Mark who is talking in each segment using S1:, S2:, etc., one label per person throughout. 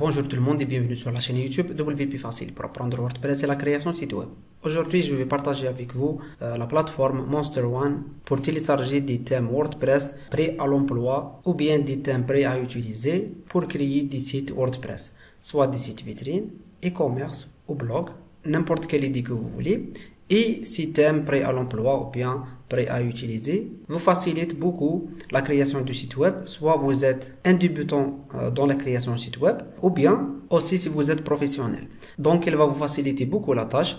S1: Bonjour tout le monde et bienvenue sur la chaîne YouTube WP Facile pour apprendre WordPress et la création de site web. Aujourd'hui, je vais partager avec vous la plateforme Monster One pour télécharger des thèmes WordPress prêts à l'emploi ou bien des thèmes prêts à utiliser pour créer des sites WordPress, soit des sites vitrines, e-commerce ou blog, n'importe quelle idée que vous voulez. Et ces thèmes prêts à l'emploi ou bien prêts à utiliser vous facilite beaucoup la création du site web, soit vous êtes un débutant dans la création du site web ou bien aussi si vous êtes professionnel. Donc il va vous faciliter beaucoup la tâche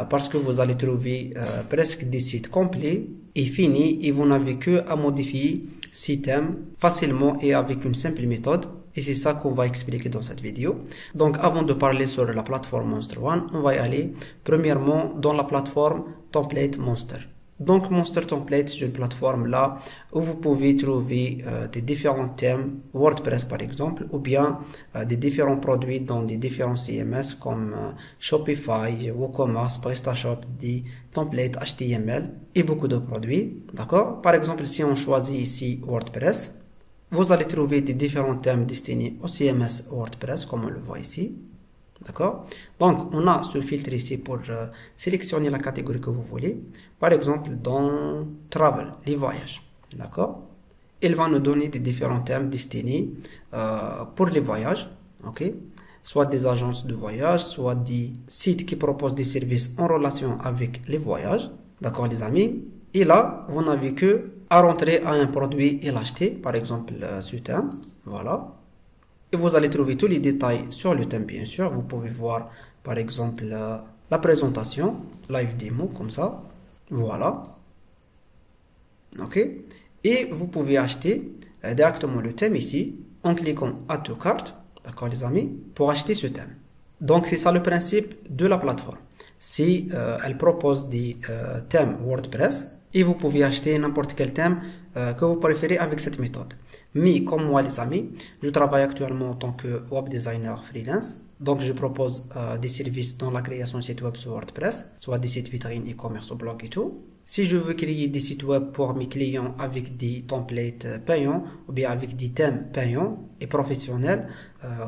S1: parce que vous allez trouver presque des sites complets et finis et vous n'avez que à modifier ces thèmes facilement et avec une simple méthode. Et c'est ça qu'on va expliquer dans cette vidéo. Donc avant de parler sur la plateforme Monster One, on va y aller premièrement dans la plateforme Template Monster. Donc Monster Template, c'est une plateforme là où vous pouvez trouver des différents thèmes WordPress par exemple, ou bien des différents produits dans des différents CMS comme Shopify, WooCommerce, PrestaShop, des templates HTML et beaucoup de produits. D'accord? Par exemple, si on choisit ici WordPress, vous allez trouver des différents thèmes destinés au CMS WordPress, comme on le voit ici. D'accord? Donc, on a ce filtre ici pour sélectionner la catégorie que vous voulez. Par exemple, dans Travel, les voyages. D'accord? Il va nous donner des différents thèmes destinés pour les voyages. Ok? Soit des agences de voyage, soit des sites qui proposent des services en relation avec les voyages. D'accord, les amis? Et là, vous n'avez que à rentrer à un produit et l'acheter, par exemple ce thème, voilà. Et vous allez trouver tous les détails sur le thème, bien sûr. Vous pouvez voir, par exemple, la présentation, live démo, comme ça, voilà. Ok. Et vous pouvez acheter directement le thème ici, en cliquant Add to Cart, d'accord les amis, pour acheter ce thème. Donc c'est ça le principe de la plateforme. Si elle propose des thèmes WordPress, et vous pouvez acheter n'importe quel thème que vous préférez avec cette méthode. Mais comme moi les amis, je travaille actuellement en tant que web designer freelance. Donc je propose des services dans la création de sites web sur WordPress, soit des sites vitrines, e-commerce ou blog et tout. Si je veux créer des sites web pour mes clients avec des templates payants ou bien avec des thèmes payants et professionnels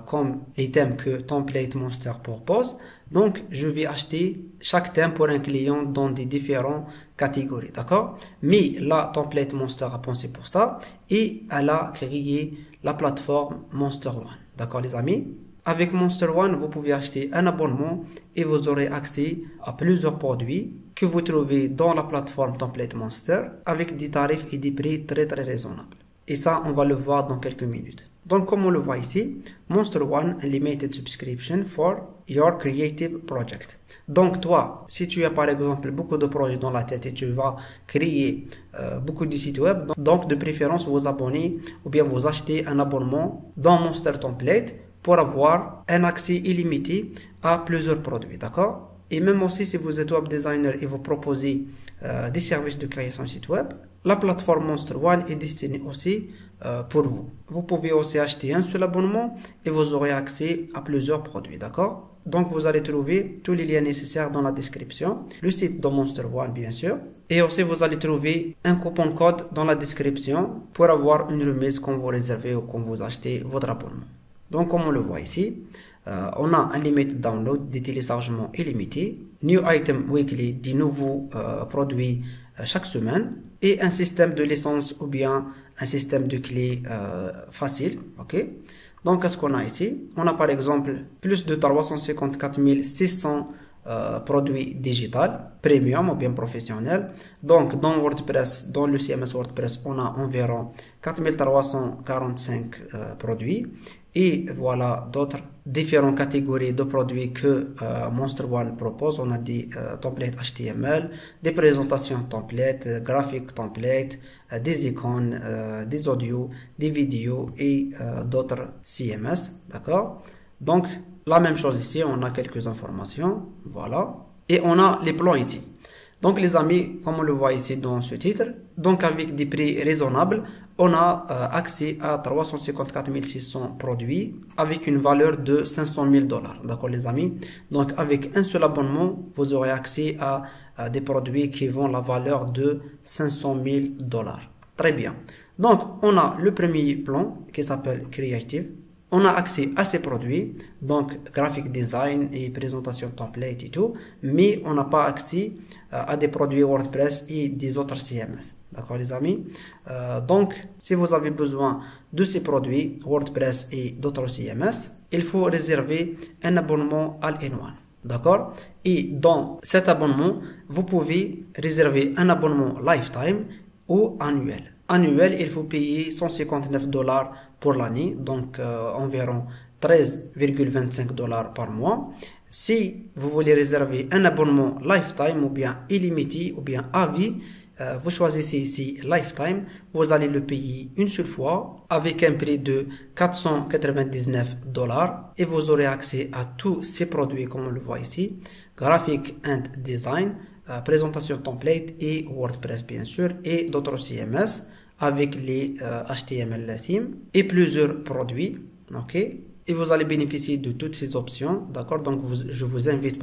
S1: comme les thèmes que Template Monster propose, donc je vais acheter chaque thème pour un client dans des différentes catégories, d'accord? Mais là, Template Monster a pensé pour ça et elle a créé la plateforme Monster One, d'accord les amis? Avec Monster One, vous pouvez acheter un abonnement et vous aurez accès à plusieurs produits que vous trouvez dans la plateforme Template Monster avec des tarifs et des prix très raisonnables. Et ça, on va le voir dans quelques minutes. Donc, comme on le voit ici, Monster One Unlimited Subscription for your creative project. Donc, toi, si tu as par exemple beaucoup de projets dans la tête et tu vas créer beaucoup de sites web, donc de préférence vous abonner ou bien vous acheter un abonnement dans Monster Template pour avoir un accès illimité à plusieurs produits, d'accord? Et même aussi si vous êtes web designer et vous proposez des services de création de site web, la plateforme Monster One est destinée aussi pour vous. Vous pouvez aussi acheter un seul abonnement et vous aurez accès à plusieurs produits, d'accord? Donc vous allez trouver tous les liens nécessaires dans la description, le site de Monster One bien sûr, et aussi vous allez trouver un coupon code dans la description pour avoir une remise quand vous réservez ou quand vous achetez votre abonnement. Donc comme on le voit ici, on a un limite download, des téléchargements illimités, new item weekly, des nouveaux produits chaque semaine et un système de licence ou bien un système de clés facile. Ok. Donc qu'est-ce qu'on a ici? On a par exemple plus de 354 600 produits digitaux, premium ou bien professionnels. Donc dans WordPress, dans le CMS WordPress, on a environ 4345 produits. Et voilà d'autres différentes catégories de produits que Monster One propose. On a des templates HTML, des présentations templates, graphiques templates, des icônes, des audios, des vidéos et d'autres CMS. D'accord? Donc, la même chose ici, on a quelques informations. Voilà. Et on a les plans ici. Donc, les amis, comme on le voit ici dans ce titre, donc avec des prix raisonnables, on a accès à 354 600 produits avec une valeur de 500 000 $. D'accord les amis? Donc avec un seul abonnement, vous aurez accès à des produits qui vont la valeur de 500 000 $. Très bien. Donc on a le premier plan qui s'appelle Creative. on a accès à ces produits, donc graphic design et présentation template et tout, mais on n'a pas accès à des produits WordPress et des autres CMS. D'accord les amis? Donc, si vous avez besoin de ces produits WordPress et d'autres CMS, il faut réserver un abonnement All-in-One. D'accord? Et dans cet abonnement, vous pouvez réserver un abonnement lifetime ou annuel. Annuel, il faut payer $159 pour l'année, donc environ 13,25 $ par mois. Si vous voulez réserver un abonnement lifetime ou bien illimité ou bien à vie, vous choisissez ici Lifetime, vous allez le payer une seule fois avec un prix de $499 et vous aurez accès à tous ces produits comme on le voit ici, Graphic and Design, présentation template et WordPress bien sûr et d'autres CMS avec les HTML theme et plusieurs produits, ok? Et vous allez bénéficier de toutes ces options, d'accord? Donc je vous invite,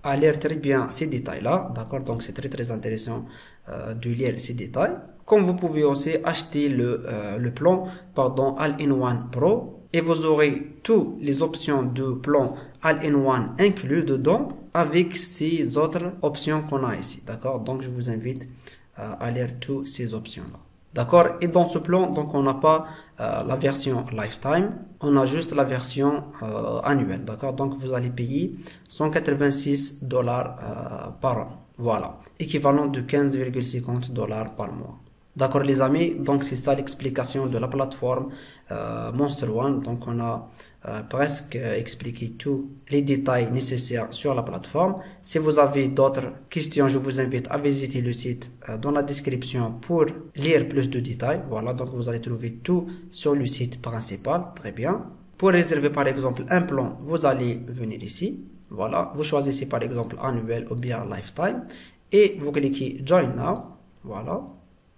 S1: à lire très bien ces détails-là, d'accord? Donc c'est très intéressant de lire ces détails. Comme vous pouvez aussi acheter le plan, All-in-One Pro, et vous aurez toutes les options de plan All-in-One inclus dedans, avec ces autres options qu'on a ici, d'accord? Donc je vous invite à lire toutes ces options-là. D'accord? Et dans ce plan, donc on n'a pas la version lifetime, on a juste la version annuelle, d'accord? Donc vous allez payer $186 par an, voilà, équivalent de 15,50 $ par mois. D'accord les amis, donc c'est ça l'explication de la plateforme Monster One. Donc on a presque expliqué tous les détails nécessaires sur la plateforme. Si vous avez d'autres questions, je vous invite à visiter le site dans la description pour lire plus de détails. Voilà, donc vous allez trouver tout sur le site principal, très bien. Pour réserver par exemple un plan, vous allez venir ici. Voilà, vous choisissez par exemple annuel ou bien lifetime et vous cliquez Join Now. Voilà.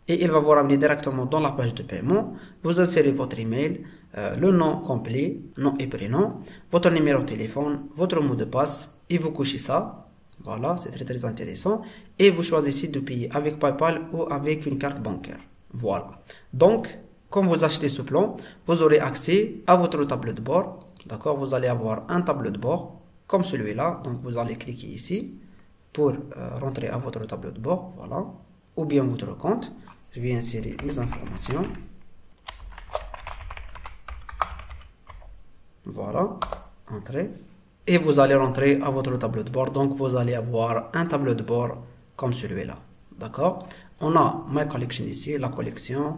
S1: Et il va vous ramener directement dans la page de paiement. Vous insérez votre email, le nom complet, nom et prénom, votre numéro de téléphone, votre mot de passe et vous cochez ça. Voilà, c'est très intéressant. Et vous choisissez de payer avec PayPal ou avec une carte bancaire. Voilà. Donc, quand vous achetez ce plan, vous aurez accès à votre tableau de bord. D'accord? Vous allez avoir un tableau de bord comme celui-là. Donc, vous allez cliquer ici pour rentrer à votre tableau de bord. Voilà. Ou bien votre compte. Je vais insérer mes informations. Voilà, entrez. Et vous allez rentrer à votre tableau de bord. Donc vous allez avoir un tableau de bord comme celui-là. D'accord? On a My Collection ici, la collection,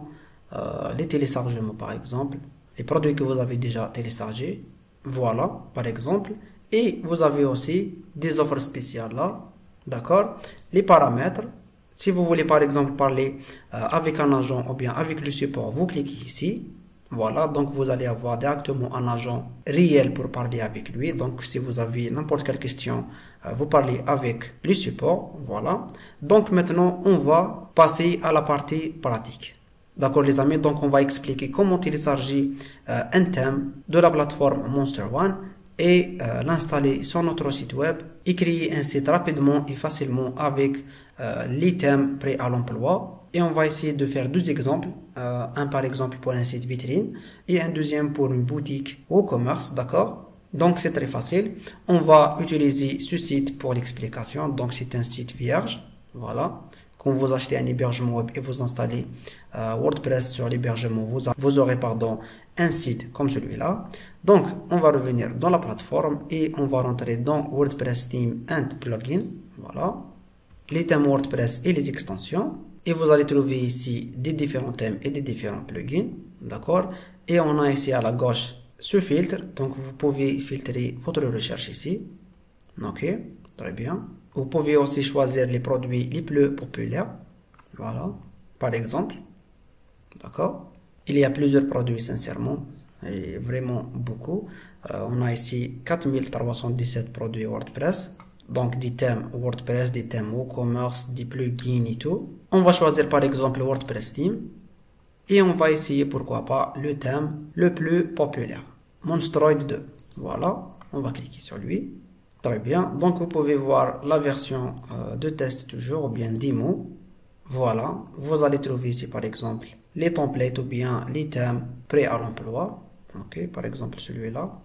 S1: les téléchargements par exemple, les produits que vous avez déjà téléchargés. Voilà, par exemple. Et vous avez aussi des offres spéciales là. D'accord? Les paramètres. Si vous voulez par exemple parler avec un agent ou bien avec le support, vous cliquez ici. Voilà, donc vous allez avoir directement un agent réel pour parler avec lui. Donc si vous avez n'importe quelle question, vous parlez avec le support. Voilà. Donc maintenant, on va passer à la partie pratique. D'accord les amis, donc on va expliquer comment télécharger un thème de la plateforme Monster One et l'installer sur notre site web et créer un site rapidement et facilement avec les thèmes prêts à l'emploi. Et on va essayer de faire deux exemples, un par exemple pour un site vitrine et un deuxième pour une boutique ou commerce, d'accord? Donc c'est très facile. On va utiliser ce site pour l'explication. Donc c'est un site vierge, voilà. Quand vous achetez un hébergement web et vous installez WordPress sur l'hébergement, vous aurez un site comme celui-là. Donc on va revenir dans la plateforme et on va rentrer dans WordPress Theme and Plugin, voilà, les thèmes WordPress et les extensions. Et vous allez trouver ici des différents thèmes et des différents plugins, d'accord? Et on a ici à la gauche ce filtre, donc vous pouvez filtrer votre recherche ici, ok, très bien. Vous pouvez aussi choisir les produits les plus populaires, voilà, par exemple, d'accord? Il y a plusieurs produits sincèrement, et vraiment beaucoup. On a ici 4317 produits WordPress. Donc des thèmes WordPress, des thèmes WooCommerce, des plugins et tout. On va choisir par exemple WordPress Theme. Et on va essayer pourquoi pas le thème le plus populaire. Monstroid 2. Voilà. On va cliquer sur lui. Très bien. Donc vous pouvez voir la version de test toujours ou bien démo. Voilà. Vous allez trouver ici par exemple les templates ou bien les thèmes prêts à l'emploi. Ok, par exemple celui-là,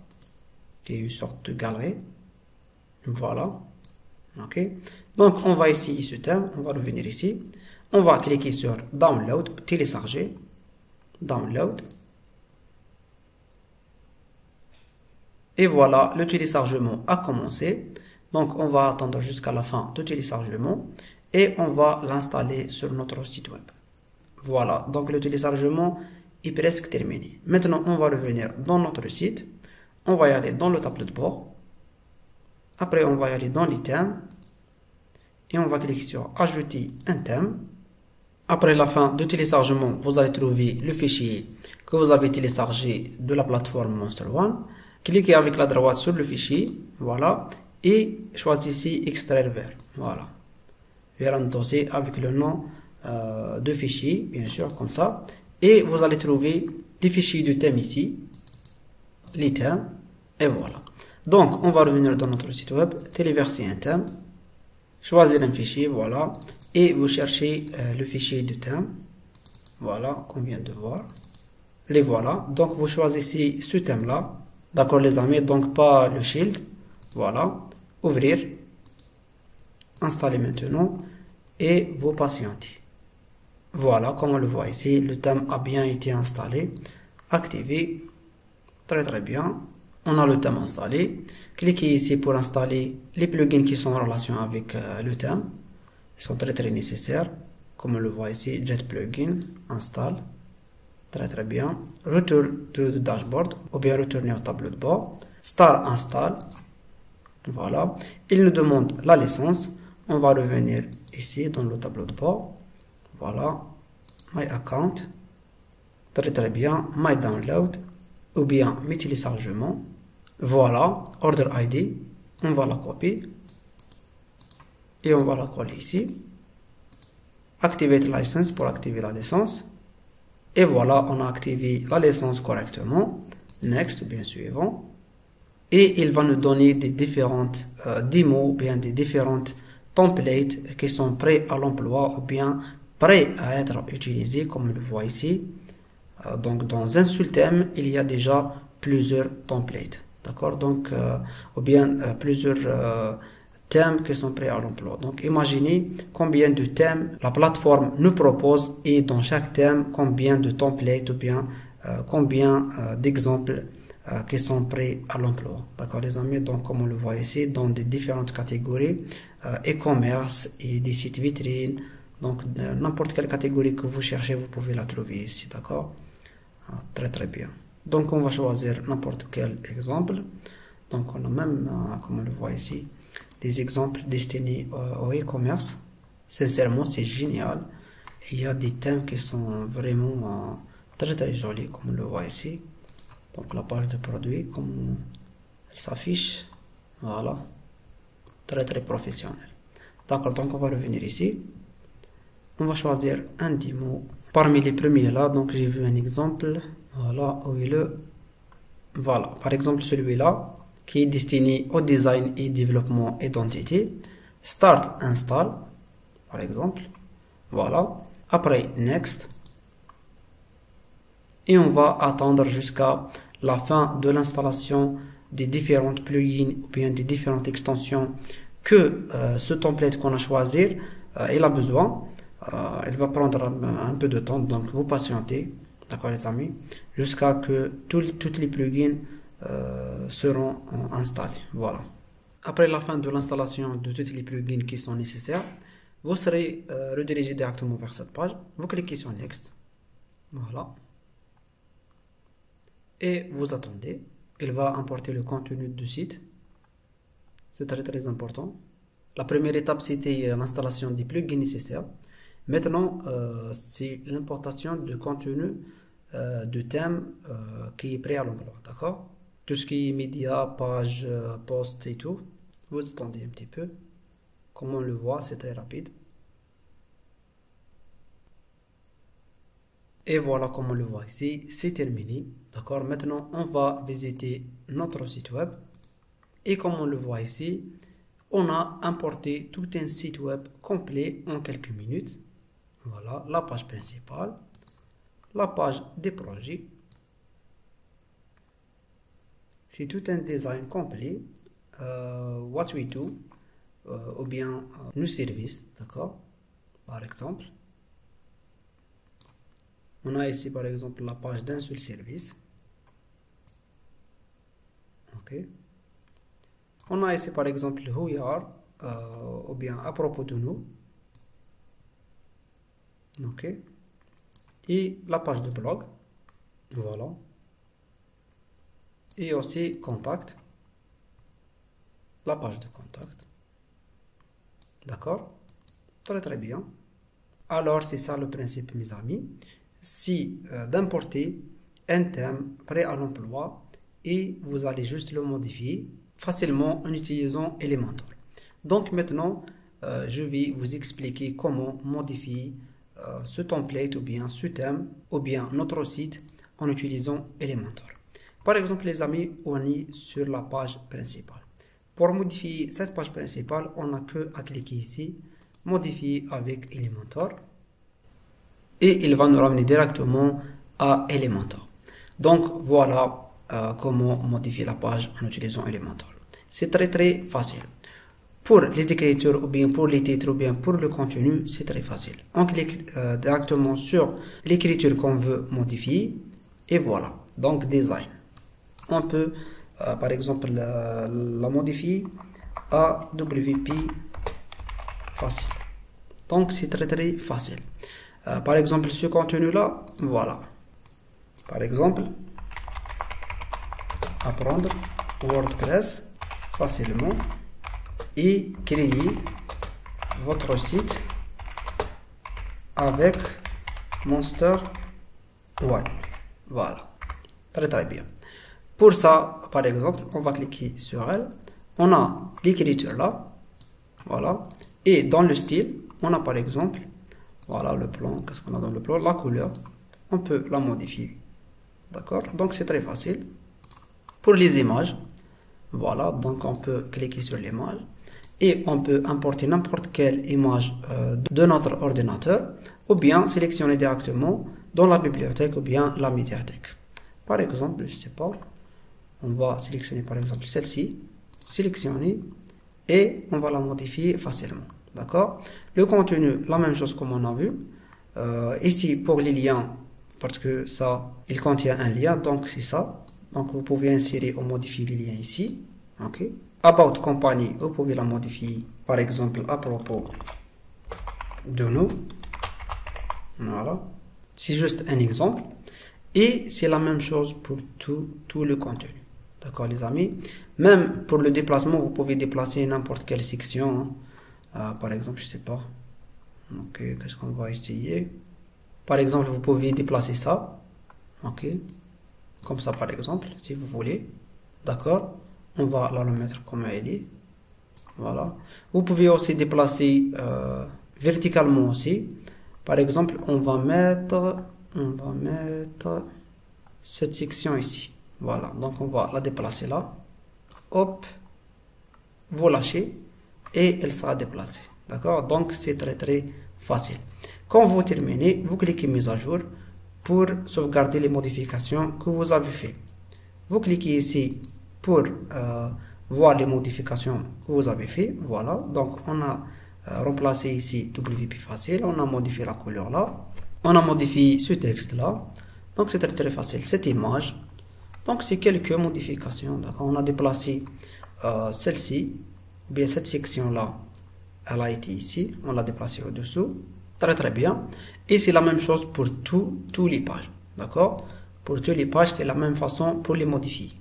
S1: qui est une sorte de galerie. Voilà. Ok. Donc on va ici ce thème, on va revenir ici. On va cliquer sur Download, télécharger. Download. Et voilà, le téléchargement a commencé. Donc on va attendre jusqu'à la fin du téléchargement et on va l'installer sur notre site web. Voilà, donc le téléchargement est presque terminé. Maintenant, on va revenir dans notre site. On va y aller dans le tableau de bord. Après, on va y aller dans les thèmes. Et on va cliquer sur Ajouter un thème. Après la fin du téléchargement, vous allez trouver le fichier que vous avez téléchargé de la plateforme Monster One. Cliquez avec la droite sur le fichier. Voilà. Et choisissez Extraire vers. Voilà. Vers un dossier avec le nom de fichier, bien sûr, comme ça. Et vous allez trouver les fichiers de thème ici. Les thèmes. Et voilà. Donc, on va revenir dans notre site web, téléverser un thème, choisir un fichier, voilà. Et vous cherchez le fichier de thème. Voilà, qu'on vient de voir. Les voilà. Donc, vous choisissez ce thème-là. D'accord, les amis. Donc, pas le shield. Voilà. Ouvrir. Installer maintenant. Et vous patientez. Voilà, comme on le voit ici, le thème a bien été installé. Activé. Très très bien. On a le thème installé. Cliquez ici pour installer les plugins qui sont en relation avec le thème. Ils sont très très nécessaires. Comme on le voit ici, Jet Plugin, installe. Très très bien. Retour de dashboard ou bien retourner au tableau de bord. Star installe. Voilà. Il nous demande la licence. On va revenir ici dans le tableau de bord. Voilà. My account. Très très bien. My download. Ou bien mes téléchargements. Voilà. Order ID. On va la copier. Et on va la coller ici. Activate license pour activer la licence. Et voilà, on a activé la licence correctement. Next, bien suivant. Et il va nous donner des différentes démos, ou bien des différentes templates qui sont prêts à l'emploi ou bien prêts à être utilisés, comme on le voit ici. Donc, dans un seul thème, il y a déjà plusieurs templates. D'accord? Donc, ou bien plusieurs thèmes qui sont prêts à l'emploi. Donc, imaginez combien de thèmes la plateforme nous propose et dans chaque thème, combien de templates ou bien combien d'exemples qui sont prêts à l'emploi. D'accord, les amis? Donc, comme on le voit ici, dans des différentes catégories, e-commerce et des sites vitrines. Donc, n'importe quelle catégorie que vous cherchez, vous pouvez la trouver ici. D'accord? Très, très bien. Donc, on va choisir n'importe quel exemple. Donc, on a même, comme on le voit ici, des exemples destinés au e-commerce. Sincèrement, c'est génial. Et il y a des thèmes qui sont vraiment très très jolis, comme on le voit ici. Donc la page de produit, comme elle s'affiche, voilà, très très professionnel. D'accord, donc on va revenir ici. On va choisir un démo. Parmi les premiers là, donc j'ai vu un exemple, voilà, où il est. Voilà, par exemple celui-là, qui est destiné au design et développement identité. Start install, par exemple. Voilà. Après, next. Et on va attendre jusqu'à la fin de l'installation des différentes plugins ou bien des différentes extensions que ce template qu'on a choisi il a besoin. Il va prendre un peu de temps, donc vous patientez, d'accord les amis, jusqu'à que tous les plugins seront installés. Voilà. Après la fin de l'installation de tous les plugins qui sont nécessaires, vous serez redirigé directement vers cette page. Vous cliquez sur Next. Voilà. Et vous attendez. Il va importer le contenu du site. C'est très très important. La première étape, c'était l'installation des plugins nécessaires. Maintenant, c'est l'importation de contenu de thème qui est prêt à l'emploi. D'accord? Tout ce qui est médias, pages, posts et tout. Vous attendez un petit peu. Comme on le voit, c'est très rapide. Et voilà, comme on le voit ici, c'est terminé. D'accord, maintenant on va visiter notre site web. Et comme on le voit ici, on a importé tout un site web complet en quelques minutes. Voilà, la page principale, la page des projets, c'est tout un design complet. What we do, ou bien nos services, d'accord? Par exemple, on a ici par exemple la page d'un seul service. Ok. On a ici par exemple who we are, ou bien à propos de nous. Ok. Et la page de blog. Voilà. Et aussi contact. La page de contact. D'accord? Très très bien. Alors c'est ça le principe, mes amis. C'est d'importer un thème prêt à l'emploi et vous allez juste le modifier facilement en utilisant Elementor. Donc maintenant, je vais vous expliquer comment modifier ce template ou bien ce thème ou bien notre site en utilisant Elementor. Par exemple, les amis, on est sur la page principale. Pour modifier cette page principale, on n'a que à cliquer ici, modifier avec Elementor. Et il va nous ramener directement à Elementor. Donc voilà comment modifier la page en utilisant Elementor. C'est très très facile. Pour les écritures ou bien pour les titres ou bien pour le contenu, c'est très facile. On clique directement sur l'écriture qu'on veut modifier et voilà. Donc design. On peut par exemple la modifier à WP facile. Donc c'est très très facile. Par exemple, ce contenu-là, voilà. Par exemple, apprendre WordPress facilement et créer votre site avec Monster One. Voilà. Très très bien. Pour ça, par exemple, on va cliquer sur elle. On a l'écriture là. Voilà. Et dans le style, on a par exemple, voilà le plan. Qu'est-ce qu'on a dans le plan? La couleur. On peut la modifier. D'accord? Donc c'est très facile. Pour les images, voilà. Donc on peut cliquer sur l'image. Et on peut importer n'importe quelle image de notre ordinateur. Ou bien sélectionner directement dans la bibliothèque ou bien la médiathèque. Par exemple, je sais pas. On va sélectionner par exemple celle-ci. Sélectionner. Et on va la modifier facilement. D'accord? Le contenu, la même chose comme on a vu. Ici, pour les liens, parce que ça, il contient un lien, donc c'est ça. Donc, vous pouvez insérer ou modifier les liens ici. OK? About company, vous pouvez la modifier, par exemple, à propos de nous. Voilà. C'est juste un exemple. Et c'est la même chose pour tout le contenu. D'accord, les amis? Même pour le déplacement, vous pouvez déplacer n'importe quelle section. Par exemple, je sais pas. Ok, qu'est-ce qu'on va essayer? Par exemple, vous pouvez déplacer ça. Ok. Comme ça, par exemple, si vous voulez. D'accord. On va la remettre comme elle est. Voilà. Vous pouvez aussi déplacer verticalement aussi. Par exemple, on va mettre cette section ici. Voilà. Donc, on va la déplacer là. Hop. Vous lâchez. Et elle sera déplacée. D'accord? Donc, c'est très très facile. Quand vous terminez, vous cliquez mise à jour pour sauvegarder les modifications que vous avez fait. Vous cliquez ici pour voir les modifications que vous avez fait. Voilà. Donc, on a remplacé ici WP facile. On a modifié la couleur là. On a modifié ce texte là. Donc, c'est très très facile. Cette image. Donc, c'est quelques modifications. D'accord? On a déplacé celle-ci. Bien, cette section là, elle a été ici, on l'a déplacée au-dessous, très très bien. Et c'est la même chose pour tous les pages, d'accord? Pour toutes les pages, c'est la même façon pour les modifier.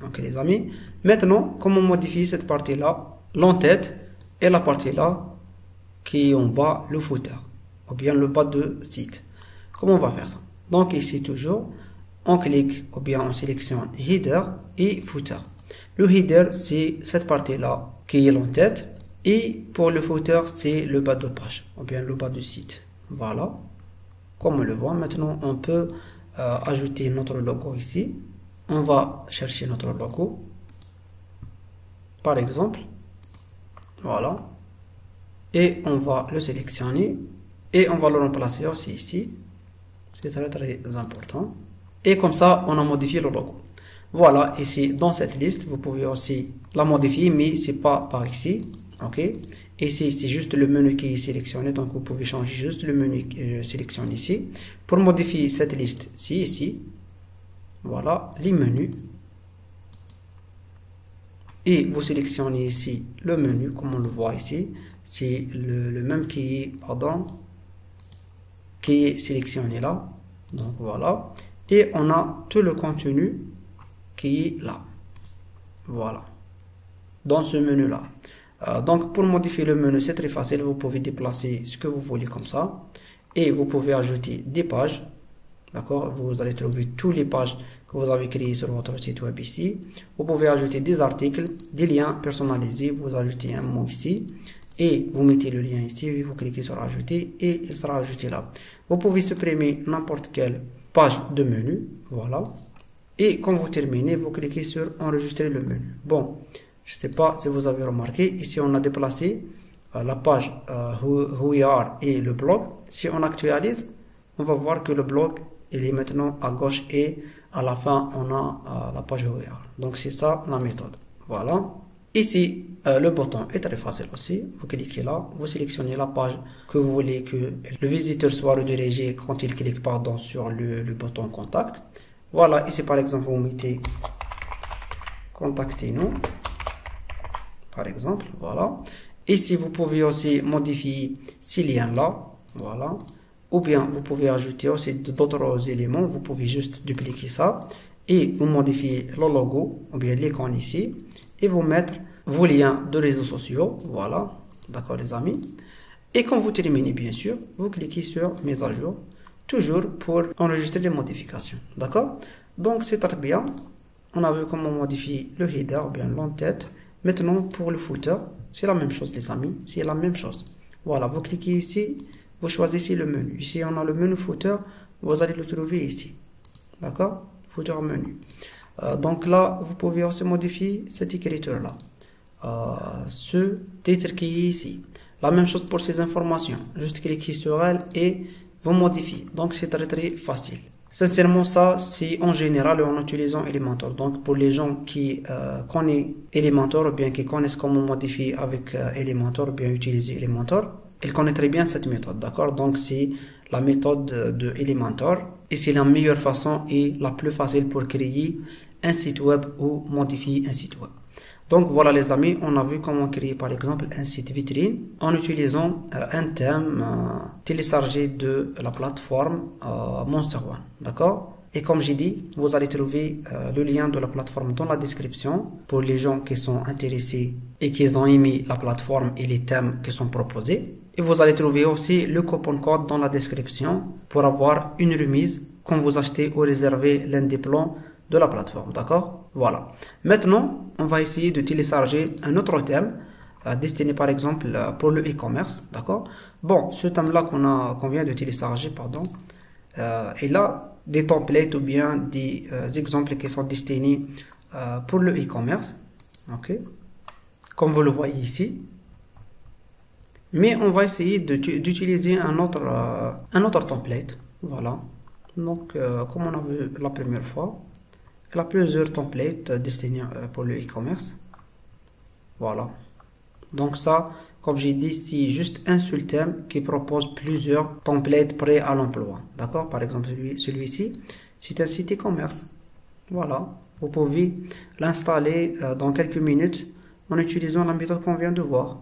S1: Ok les amis, maintenant, comment modifier cette partie là, l'entête et la partie là, qui est en bas, le footer, ou bien le bas de site. Comment on va faire ça? Donc ici toujours, on clique, ou bien on sélectionne header et footer. Le header, c'est cette partie là, qui est l'entête, et pour le footer c'est le bas de page ou bien le bas du site. Voilà, comme on le voit. Maintenant on peut ajouter notre logo ici. On va chercher notre logo par exemple, voilà, et on va le sélectionner et on va le remplacer aussi ici. C'est très très important. Et comme ça on a modifié le logo. Voilà, ici, dans cette liste, vous pouvez aussi la modifier, mais c'est pas par ici. OK? Ici, c'est juste le menu qui est sélectionné, donc vous pouvez changer juste le menu sélectionné ici. Pour modifier cette liste, c'est ici. Voilà, les menus. Et vous sélectionnez ici le menu, comme on le voit ici. C'est le même qui est sélectionné là. Donc voilà. Et on a tout le contenu qui est là. Voilà. Dans ce menu là. Donc pour modifier le menu, c'est très facile. Vous pouvez déplacer ce que vous voulez comme ça. Et vous pouvez ajouter des pages. D'accord? Vous allez trouver toutes les pages que vous avez créées sur votre site web ici. Vous pouvez ajouter des articles, des liens personnalisés. Vous ajoutez un mot ici. Et vous mettez le lien ici. Vous cliquez sur ajouter et il sera ajouté là. Vous pouvez supprimer n'importe quelle page de menu. Voilà. Et quand vous terminez, vous cliquez sur enregistrer le menu. Bon, je ne sais pas si vous avez remarqué. Ici, on a déplacé la page Who We Are et le blog. Si on actualise, on va voir que le blog il est maintenant à gauche et à la fin on a la page Who We Are. Donc c'est ça la méthode. Voilà. Ici le bouton est très facile aussi. Vous cliquez là, vous sélectionnez la page que vous voulez que le visiteur soit redirigé quand il clique sur le bouton contact. Voilà, ici par exemple vous mettez contactez-nous par exemple. Voilà. Ici vous pouvez aussi modifier ces liens là. Voilà. Ou bien vous pouvez ajouter aussi d'autres éléments. Vous pouvez juste dupliquer ça et vous modifiez le logo ou bien l'icône ici et vous mettre vos liens de réseaux sociaux. Voilà, d'accord les amis. Et quand vous terminez, bien sûr, vous cliquez sur mise à jour, toujours pour enregistrer les modifications. D'accord? Donc c'est très bien. On a vu comment modifier le header ou bien l'entête. Maintenant pour le footer, c'est la même chose les amis, c'est la même chose. Voilà, vous cliquez ici. Vous choisissez le menu. Ici, on a le menu footer. Vous allez le trouver ici. D'accord? Footer menu. Donc là, vous pouvez aussi modifier cette écriture-là. Ce titre qui est ici. La même chose pour ces informations. Juste cliquez sur elle et vous modifiez. Donc, c'est très très facile. Sincèrement, ça, c'est en général en utilisant Elementor. Donc, pour les gens qui connaissent Elementor ou bien qui connaissent comment modifier avec Elementor ou bien utiliser Elementor, ils connaissent très bien cette méthode, d'accord? Donc, c'est la méthode de Elementor et c'est la meilleure façon et la plus facile pour créer un site web ou modifier un site web. Donc, voilà les amis, on a vu comment créer par exemple un site vitrine en utilisant un thème téléchargé de la plateforme Monster One, d'accord? Et comme j'ai dit, vous allez trouver le lien de la plateforme dans la description pour les gens qui sont intéressés et qui ont aimé la plateforme et les thèmes qui sont proposés. Et vous allez trouver aussi le coupon code dans la description pour avoir une remise quand vous achetez ou réservez l'un des plans de la plateforme, d'accord? Voilà. Maintenant, on va essayer de télécharger un autre thème destiné par exemple pour le e-commerce, d'accord? Bon, ce thème-là qu'on vient de télécharger, pardon, il a des templates ou bien des exemples qui sont destinés pour le e-commerce, ok? Comme vous le voyez ici. Mais on va essayer d'utiliser un autre template. Voilà. Donc, comme on a vu la première fois, il y a plusieurs templates destinés pour le e-commerce. Voilà. Donc ça, comme j'ai dit, c'est juste un seul thème qui propose plusieurs templates prêts à l'emploi. D'accord? Par exemple, celui-ci, c'est un site e-commerce. Voilà. Vous pouvez l'installer dans quelques minutes en utilisant la méthode qu'on vient de voir.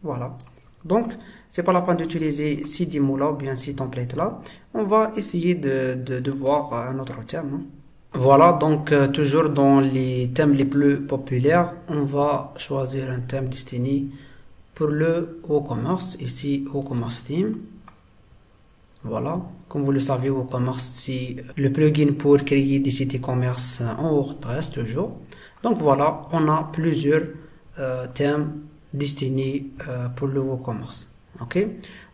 S1: Voilà. Donc, c'est pas la peine d'utiliser ces démos-là ou bien ces templates-là. On va essayer de voir un autre thème. Hein. Voilà, donc toujours dans les thèmes les plus populaires, on va choisir un thème destiné pour le WooCommerce. Ici, WooCommerce Theme. Voilà, comme vous le savez, WooCommerce, c'est le plugin pour créer des sites e-commerce en WordPress toujours. Donc voilà, on a plusieurs thèmes destinés pour le WooCommerce. Ok,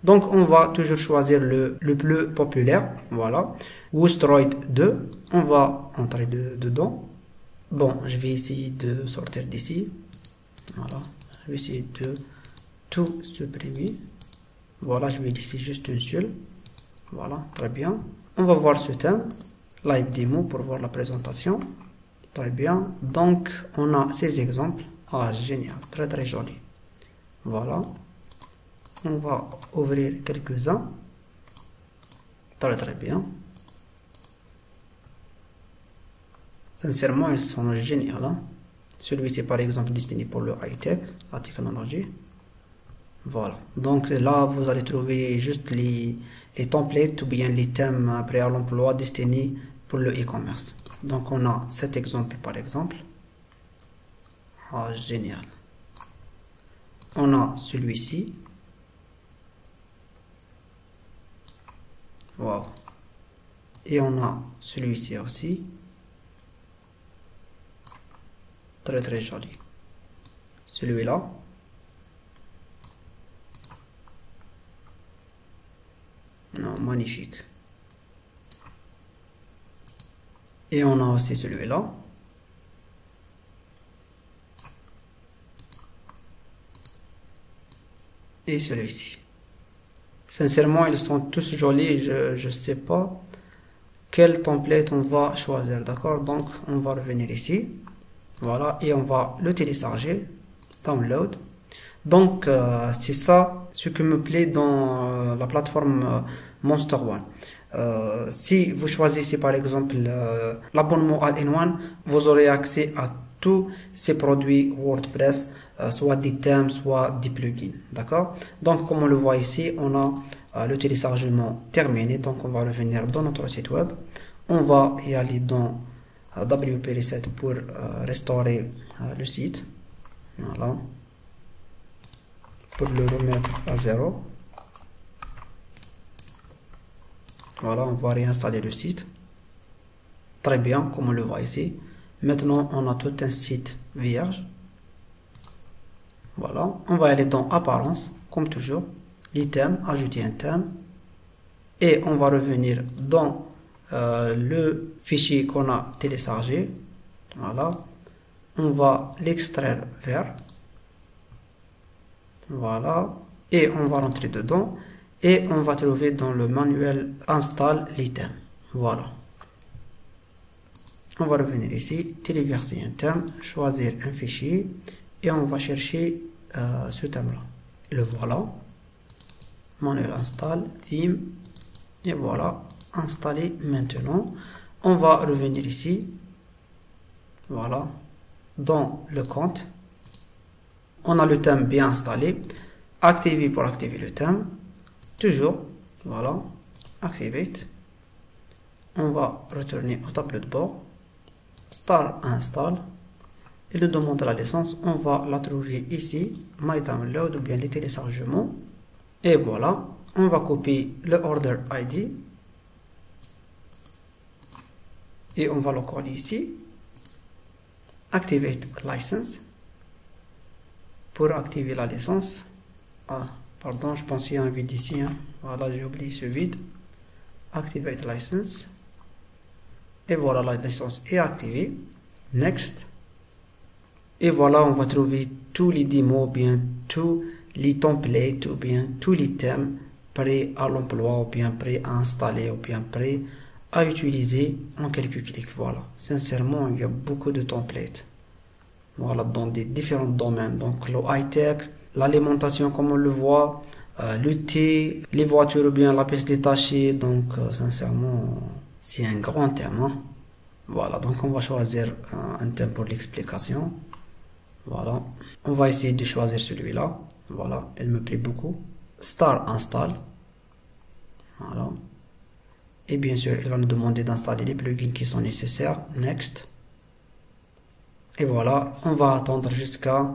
S1: donc on va toujours choisir le plus populaire. Voilà, Woostroid 2. On va entrer dedans. Bon, je vais essayer de sortir d'ici. Voilà, je vais essayer de tout supprimer. Voilà, je vais laisser juste une seule. Voilà, très bien. On va voir ce thème live démo pour voir la présentation. Très bien. Donc, on a ces exemples. Ah, génial. Très, très joli. Voilà. On va ouvrir quelques-uns. Très, très bien. Sincèrement, ils sont géniaux. Hein? Celui-ci, par exemple, destiné pour le high-tech, la technologie. Voilà. Donc là, vous allez trouver juste les templates ou bien les thèmes prêts à l'emploi destinés pour le e-commerce. Donc on a cet exemple par exemple. Ah, génial. On a celui-ci. Wow. Et on a celui-ci aussi. Très très joli. Celui-là. Non, magnifique. Et on a aussi celui-là. Et celui-ci. Sincèrement, ils sont tous jolis. Je ne sais pas quel template on va choisir. D'accord? Donc, on va revenir ici. Voilà. Et on va le télécharger. Download. Donc, c'est ça ce qui me plaît dans la plateforme Monster One. Si vous choisissez par exemple l'abonnement All-in-One, vous aurez accès à tous ces produits WordPress, soit des thèmes, soit des plugins. D'accord? Donc, comme on le voit ici, on a le téléchargement terminé. Donc, on va revenir dans notre site web. On va y aller dans WP Reset pour restaurer le site. Voilà. Pour le remettre à 0. Voilà, on va réinstaller le site. Très bien, comme on le voit ici. Maintenant, on a tout un site vierge. Voilà, on va aller dans Apparence, comme toujours. Les thèmes, ajouter un thème. Et on va revenir dans le fichier qu'on a téléchargé. Voilà. On va l'extraire vers. Voilà. Et on va rentrer dedans. Et on va trouver dans le manuel installe les thèmes. Voilà. On va revenir ici, téléverser un thème, choisir un fichier et on va chercher ce thème là. Le voilà. Manuel install, theme et voilà, installé maintenant. On va revenir ici. Voilà. Dans le compte, on a le thème bien installé. Activer pour activer le thème. Toujours, voilà, activate. On va retourner au tableau de bord. Start install. Et le demande de la licence, on va la trouver ici. My download ou bien les téléchargements. Et voilà, on va copier le order ID. Et on va le coller ici. Activate license. Pour activer la licence. Ah. Pardon, je pense qu'il y a un vide ici. Hein. Voilà, j'ai oublié ce vide. Activate license. Et voilà, la licence est activée. Next. Et voilà, on va trouver tous les démos, bien tous les templates, ou bien tous les thèmes prêts à l'emploi, ou bien prêts à installer, ou bien prêts à utiliser en quelques clics. Voilà. Sincèrement, il y a beaucoup de templates. Voilà, dans des différents domaines. Donc, le high-tech, l'alimentation comme on le voit, le thé, les voitures ou bien la pièce détachée. Donc sincèrement, c'est un grand thème. Hein. Voilà, donc on va choisir un thème pour l'explication. Voilà, on va essayer de choisir celui-là. Voilà, il me plaît beaucoup. Start install. Voilà. Et bien sûr, il va nous demander d'installer les plugins qui sont nécessaires. Next. Et voilà, on va attendre jusqu'à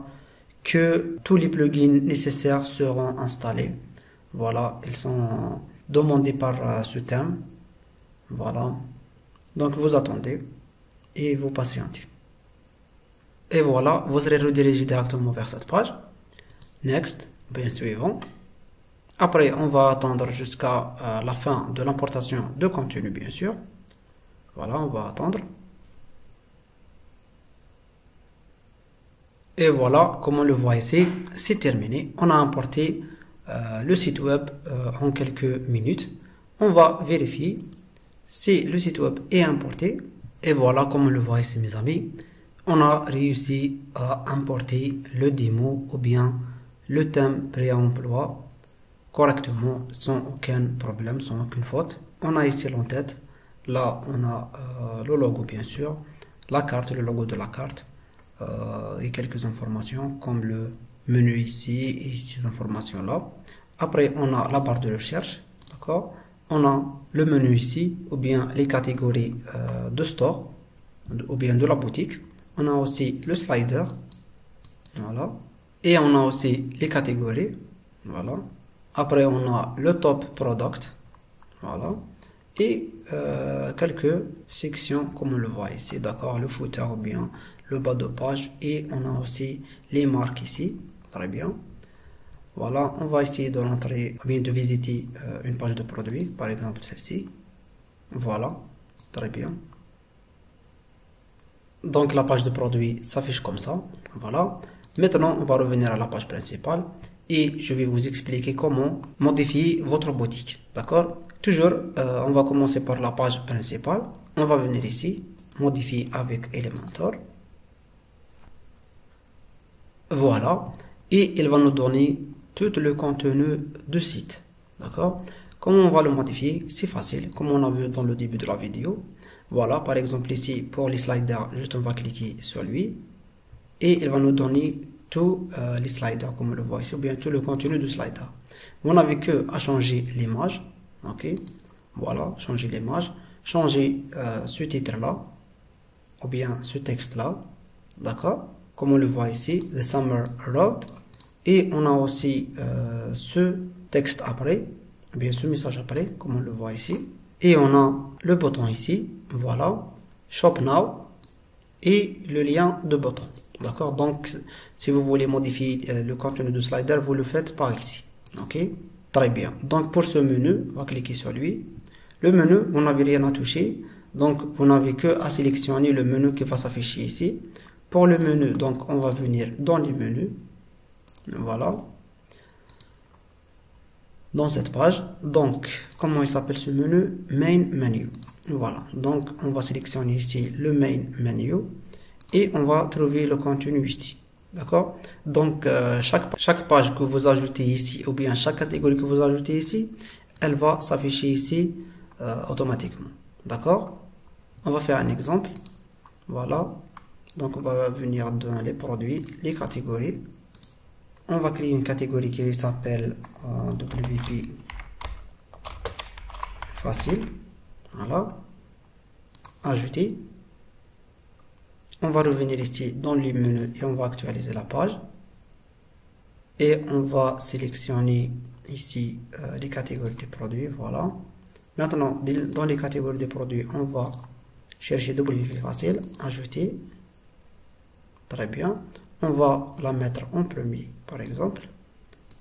S1: que tous les plugins nécessaires seront installés. Voilà, ils sont demandés par ce thème. Voilà. Donc vous attendez et vous patientez. Et voilà, vous serez redirigé directement vers cette page. Next, bien suivant. Après, on va attendre jusqu'à la fin de l'importation de contenu, bien sûr. Voilà, on va attendre. Et voilà, comme on le voit ici, c'est terminé. On a importé le site web en quelques minutes. On va vérifier si le site web est importé. Et voilà, comme on le voit ici, mes amis, on a réussi à importer le démo ou bien le thème pré-emploi correctement, sans aucun problème, sans aucune faute. On a ici l'entête. Là, on a le logo, bien sûr, la carte, le logo de la carte, et quelques informations comme le menu ici et ces informations-là. Après, on a la barre de recherche, d'accord? On a le menu ici, ou bien les catégories de store, ou bien de la boutique. On a aussi le slider, voilà. Et on a aussi les catégories, voilà. Après, on a le top product, voilà. Et quelques sections comme on le voit ici, d'accord, le footer ou bien le bas de page. Et on a aussi les marques ici, très bien. Voilà, on va essayer de rentrer, ou bien de visiter une page de produit, par exemple celle-ci. Voilà, très bien. Donc la page de produit s'affiche comme ça, voilà. Maintenant, on va revenir à la page principale et je vais vous expliquer comment modifier votre boutique, d'accord? Toujours, on va commencer par la page principale. On va venir ici, modifier avec Elementor. Voilà, et il va nous donner tout le contenu du site, d'accord? Comment on va le modifier? C'est facile, comme on a vu dans le début de la vidéo. Voilà, par exemple ici, pour les sliders, juste on va cliquer sur lui. Et il va nous donner tous les sliders, comme on le voit ici, ou bien tout le contenu du slider. On n'avait que à changer l'image, ok? Voilà, changer l'image, changer ce titre-là, ou bien ce texte-là, d'accord? Comme on le voit ici, The Summer Road. Et on a aussi ce texte après, ou bien ce message après, comme on le voit ici. Et on a le bouton ici, voilà, Shop Now, et le lien de bouton. D'accord? Donc, si vous voulez modifier le contenu du slider, vous le faites par ici. Ok? Très bien. Donc, pour ce menu, on va cliquer sur lui. Le menu, vous n'avez rien à toucher. Donc, vous n'avez que à sélectionner le menu qui va s'afficher ici. Pour le menu, donc, on va venir dans les menus. Voilà. Dans cette page. Donc, comment il s'appelle ce menu? Main Menu. Voilà. Donc, on va sélectionner ici le Main Menu. Et on va trouver le contenu ici. D'accord? Donc, chaque page que vous ajoutez ici, ou bien chaque catégorie que vous ajoutez ici, elle va s'afficher ici automatiquement. D'accord? On va faire un exemple. Voilà. Donc, on va venir dans les produits, les catégories. On va créer une catégorie qui s'appelle WP facile. Voilà. Ajouter. On va revenir ici dans les menus et on va actualiser la page. Et on va sélectionner ici les catégories des produits. Voilà. Maintenant, dans les catégories des produits, on va chercher WP facile, ajouter. Très bien. On va la mettre en premier, par exemple.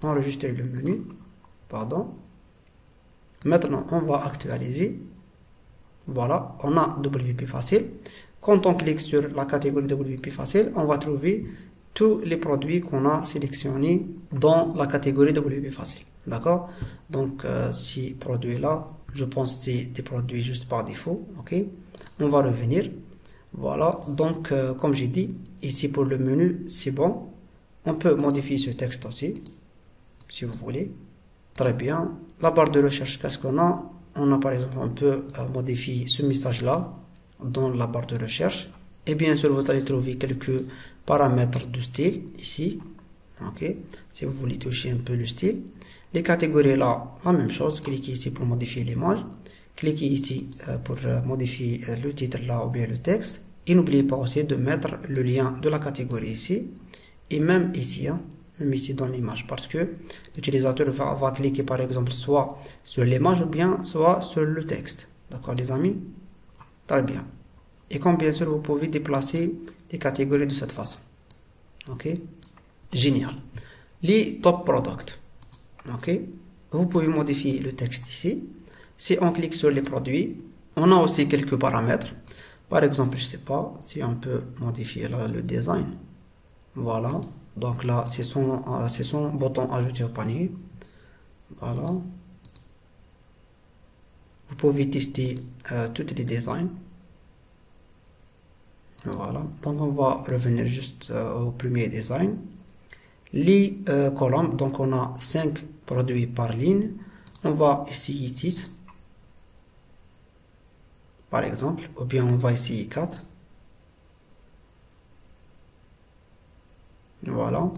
S1: Enregistrer le menu. Pardon. Maintenant, on va actualiser. Voilà, on a WP facile. Quand on clique sur la catégorie WP facile, on va trouver tous les produits qu'on a sélectionnés dans la catégorie WP facile. D'accord? Donc, ces produits-là, je pense que c'est des produits juste par défaut. Ok? On va revenir. Voilà. Donc, comme j'ai dit, ici pour le menu, c'est bon. On peut modifier ce texte aussi, si vous voulez. Très bien. La barre de recherche, qu'est-ce qu'on a? On a par exemple, on peut modifier ce message-là dans la barre de recherche. Et bien sûr, vous allez trouver quelques paramètres de style ici. Ok, si vous voulez toucher un peu le style. Les catégories là, la même chose. Cliquez ici pour modifier l'image. Cliquez ici pour modifier le titre là ou bien le texte. Et n'oubliez pas aussi de mettre le lien de la catégorie ici. Et même ici, hein, même ici dans l'image, parce que l'utilisateur va cliquer par exemple soit sur l'image ou bien soit sur le texte. D'accord les amis? Très bien. Et comme bien sûr vous pouvez déplacer les catégories de cette façon. Ok? Génial. Les top products. Ok? Vous pouvez modifier le texte ici. Si on clique sur les produits, on a aussi quelques paramètres. Par exemple, je sais pas si on peut modifier là, le design. Voilà. Donc là, c'est son bouton ajouter au panier. Voilà. Vous pouvez tester tous les designs. Voilà, donc on va revenir juste au premier design. Les colonnes, donc on a 5 produits par ligne. On va essayer 6 par exemple, ou bien on va essayer 4. Voilà,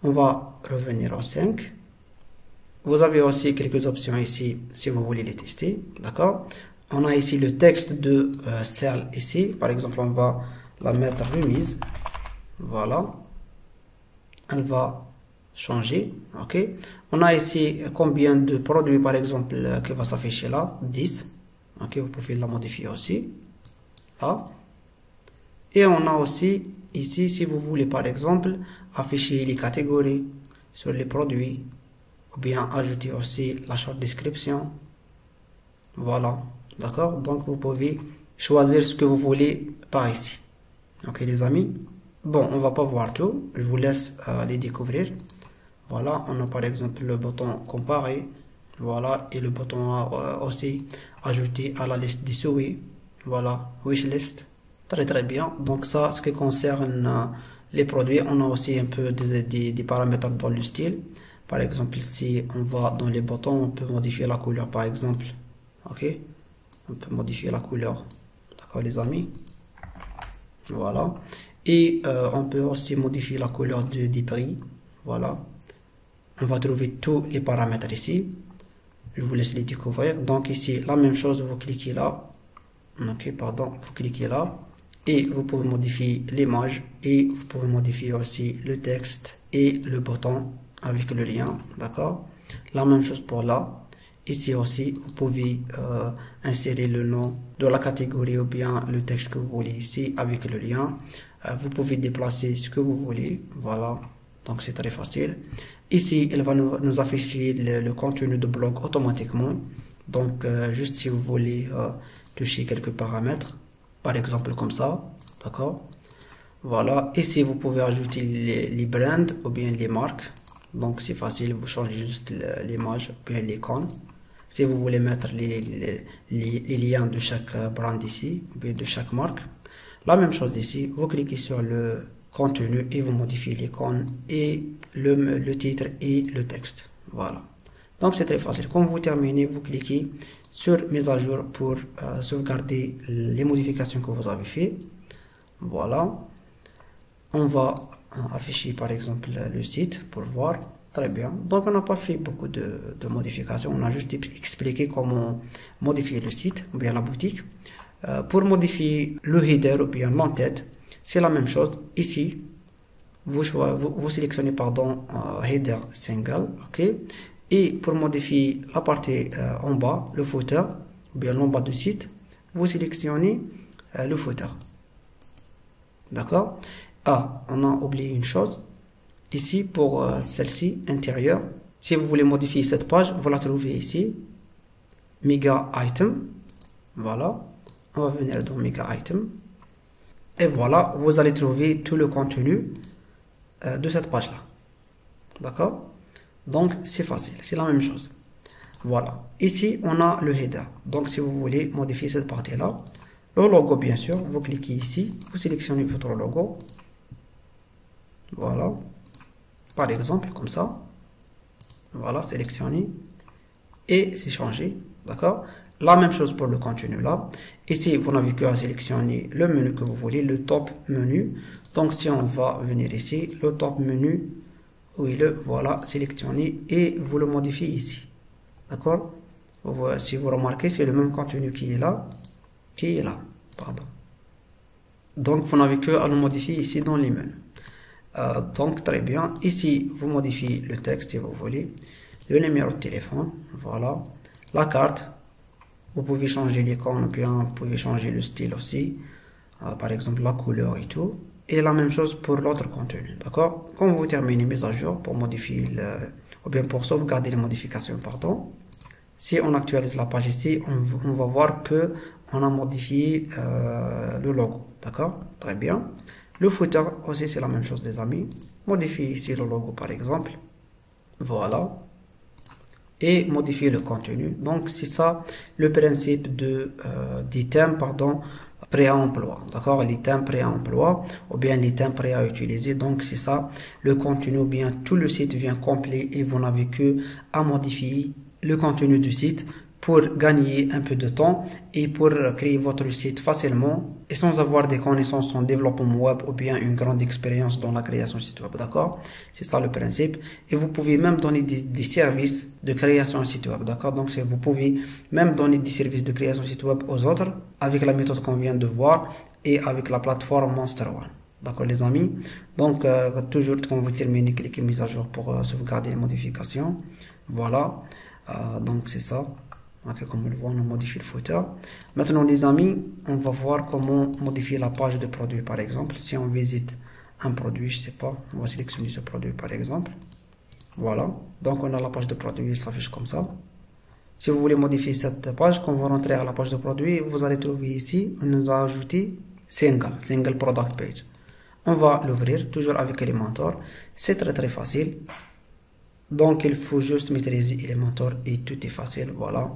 S1: on va revenir au 5. Vous avez aussi quelques options ici si vous voulez les tester, d'accord. On a ici le texte de celle ici, par exemple on va la mettre remise, voilà, elle va changer, ok. On a ici combien de produits par exemple qui va s'afficher là, 10, ok, vous pouvez la modifier aussi, là. Et on a aussi ici, si vous voulez par exemple afficher les catégories sur les produits, ou bien ajouter aussi la short description, voilà, d'accord. Donc vous pouvez choisir ce que vous voulez par ici, ok les amis. Bon, on va pas voir tout, je vous laisse les découvrir. Voilà, on a par exemple le bouton comparer, voilà, et le bouton aussi ajouter à la liste des souhaits, voilà, wishlist. Très bien, donc ça ce qui concerne les produits. On a aussi un peu des paramètres dans le style. Par exemple, si on va dans les boutons, on peut modifier la couleur par exemple, ok, on peut modifier la couleur, d'accord les amis, voilà. Et on peut aussi modifier la couleur des prix, voilà. On va trouver tous les paramètres ici, je vous laisse les découvrir. Donc ici la même chose, vous cliquez là, ok, pardon, vous cliquez là et vous pouvez modifier l'image, et vous pouvez modifier aussi le texte et le bouton avec le lien, d'accord. La même chose pour là. Ici aussi vous pouvez insérer le nom de la catégorie ou bien le texte que vous voulez ici avec le lien. Vous pouvez déplacer ce que vous voulez, voilà, donc c'est très facile. Ici il va nous afficher le contenu de blog automatiquement. Donc juste si vous voulez toucher quelques paramètres, par exemple comme ça, d'accord, voilà. Ici vous pouvez ajouter les brands ou bien les marques, donc c'est facile, vous changez juste l'image ou bien l'icône. Si vous voulez mettre les liens de chaque brand ici, ou bien de chaque marque, la même chose ici, vous cliquez sur le contenu et vous modifiez l'icône et le titre et le texte, voilà. Donc c'est très facile. Quand vous terminez, vous cliquez sur mise à jour pour sauvegarder les modifications que vous avez fait, voilà. On va afficher par exemple le site pour voir. Très bien, donc on n'a pas fait beaucoup de modifications, on a juste expliqué comment modifier le site ou bien la boutique. Pour modifier le header ou bien l'entête, c'est la même chose. Ici vous sélectionnez pardon header single, ok, et pour modifier la partie en bas, le footer ou bien en bas du site, vous sélectionnez le footer, d'accord. On a oublié une chose ici pour celle-ci intérieure. Si vous voulez modifier cette page, vous la trouvez ici, Mega Item, voilà. On va venir dans Mega Item et voilà, vous allez trouver tout le contenu de cette page là, d'accord. Donc c'est facile, c'est la même chose, voilà. Ici on a le header, donc si vous voulez modifier cette partie là, le logo bien sûr, vous cliquez ici, vous sélectionnez votre logo, voilà, par exemple comme ça, voilà, sélectionné et c'est changé, d'accord. La même chose pour le contenu là. Ici vous n'avez que à sélectionner le menu que vous voulez, le top menu. Donc si on va venir ici, le top menu, oui, voilà, sélectionné et vous le modifiez ici, d'accord. Si vous remarquez, c'est le même contenu qui est là, pardon. Donc vous n'avez que à le modifier ici dans les menus. Donc très bien, ici vous modifiez le texte si vous voulez, le numéro de téléphone, voilà, la carte, vous pouvez changer l'icône, bien vous pouvez changer le style aussi, par exemple la couleur et tout, et la même chose pour l'autre contenu, d'accord. Quand vous terminez mise à jour pour modifier ou bien pour sauvegarder les modifications, pardon, si on actualise la page ici, on va voir que on a modifié le logo, d'accord, très bien. Le footer aussi c'est la même chose les amis, modifier ici le logo par exemple, voilà, et modifier le contenu. Donc c'est ça le principe des thèmes pardon prêt à emploi, d'accord, l'item prêt à emploi ou bien l'item prêt à utiliser. Donc c'est ça le contenu, ou bien tout le site vient complet et vous n'avez que à modifier le contenu du site pour gagner un peu de temps et pour créer votre site facilement et sans avoir des connaissances en développement web ou bien une grande expérience dans la création de site web, d'accord? C'est ça le principe. Et vous pouvez même donner des services de création de site web, d'accord? Donc vous pouvez même donner des services de création de site web aux autres avec la méthode qu'on vient de voir et avec la plateforme Monster One. D'accord les amis? Donc toujours quand vous terminez, cliquez mise à jour pour sauvegarder les modifications. Voilà, donc c'est ça. Ok, comme on le voit, on a modifié le footer. Maintenant les amis, on va voir comment modifier la page de produit. Par exemple, si on visite un produit, je sais pas, on va sélectionner ce produit par exemple. Voilà, donc on a la page de produit, il s'affiche comme ça. Si vous voulez modifier cette page, quand vous rentrez à la page de produit, vous allez trouver ici, on nous a ajouté single product page. On va l'ouvrir toujours avec Elementor. C'est très facile. Donc il faut juste maîtriser Elementor et tout est facile, voilà.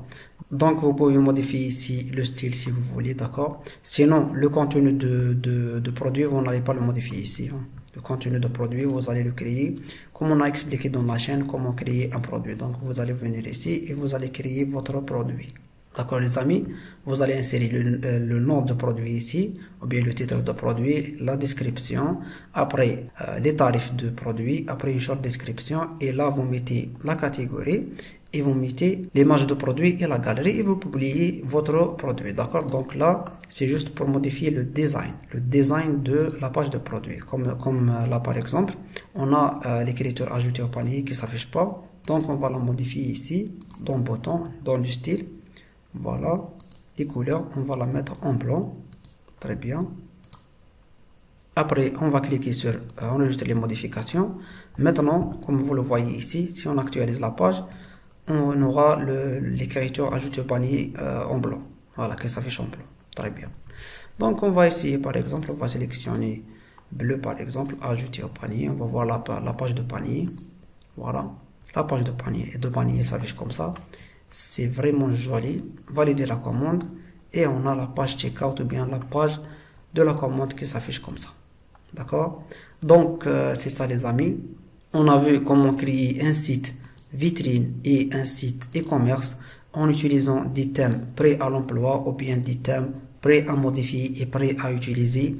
S1: Donc vous pouvez modifier ici le style si vous voulez, d'accord. Sinon le contenu de produit, vous n'allez pas le modifier ici, hein. Le contenu de produit, vous allez le créer comme on a expliqué dans la chaîne comment créer un produit. Donc vous allez venir ici et vous allez créer votre produit. D'accord les amis, vous allez insérer le nom de produit ici, ou bien le titre de produit, la description, après les tarifs de produit, après une short description, et là vous mettez la catégorie, et vous mettez l'image de produit et la galerie, et vous publiez votre produit, d'accord. Donc là, c'est juste pour modifier le design de la page de produit, comme là par exemple, on a l'écriture ajoutée au panier qui s'affiche pas, donc on va la modifier ici, dans le bouton, dans le style. Voilà, les couleurs, on va la mettre en blanc. Très bien. Après, on va cliquer sur enregistrer les modifications. Maintenant, comme vous le voyez ici, si on actualise la page, on aura l'écriture ajoutée au panier en blanc. Voilà, qui s'affiche en blanc. Très bien. Donc, on va essayer, par exemple, on va sélectionner bleu, par exemple, ajouter au panier. On va voir la page de panier. Voilà, la page de panier s'affiche comme ça. C'est vraiment joli. Valider la commande et on a la page checkout ou bien la page de la commande qui s'affiche comme ça. D'accord? Donc c'est ça les amis. On a vu comment créer un site vitrine et un site e-commerce en utilisant des thèmes prêts à l'emploi ou bien des thèmes prêts à modifier et prêts à utiliser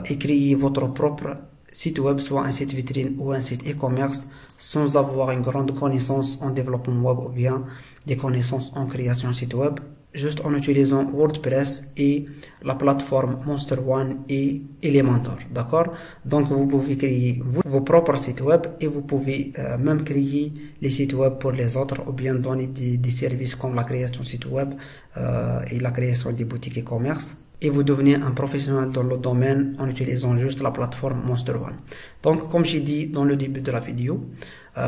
S1: et créer votre propre site web, soit un site vitrine ou un site e-commerce sans avoir une grande connaissance en développement web ou bien des connaissances en création de site web, juste en utilisant WordPress et la plateforme Monster One et Elementor, d'accord. Donc vous pouvez créer vos propres sites web et vous pouvez même créer les sites web pour les autres ou bien donner des services comme la création de site web et la création des boutiques e-commerce. Et vous devenez un professionnel dans le domaine en utilisant juste la plateforme Monster One. Donc comme j'ai dit dans le début de la vidéo,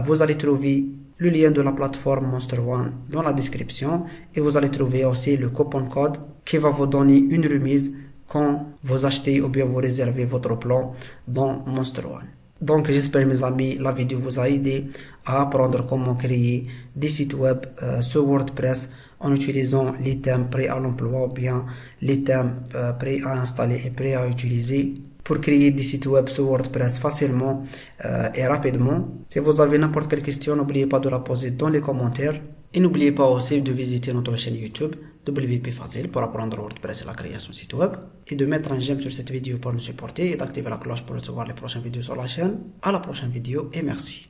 S1: vous allez trouver le lien de la plateforme Monster One dans la description et vous allez trouver aussi le coupon code qui va vous donner une remise quand vous achetez ou bien vous réservez votre plan dans Monster One. Donc j'espère mes amis, la vidéo vous a aidé à apprendre comment créer des sites web sur WordPress en utilisant les thèmes prêts à l'emploi ou bien les thèmes prêts à installer et prêts à utiliser pour créer des sites web sur WordPress facilement et rapidement. Si vous avez n'importe quelle question, n'oubliez pas de la poser dans les commentaires. Et n'oubliez pas aussi de visiter notre chaîne YouTube WP Facile pour apprendre WordPress et la création de site web. Et de mettre un j'aime sur cette vidéo pour nous supporter et d'activer la cloche pour recevoir les prochaines vidéos sur la chaîne. À la prochaine vidéo et merci.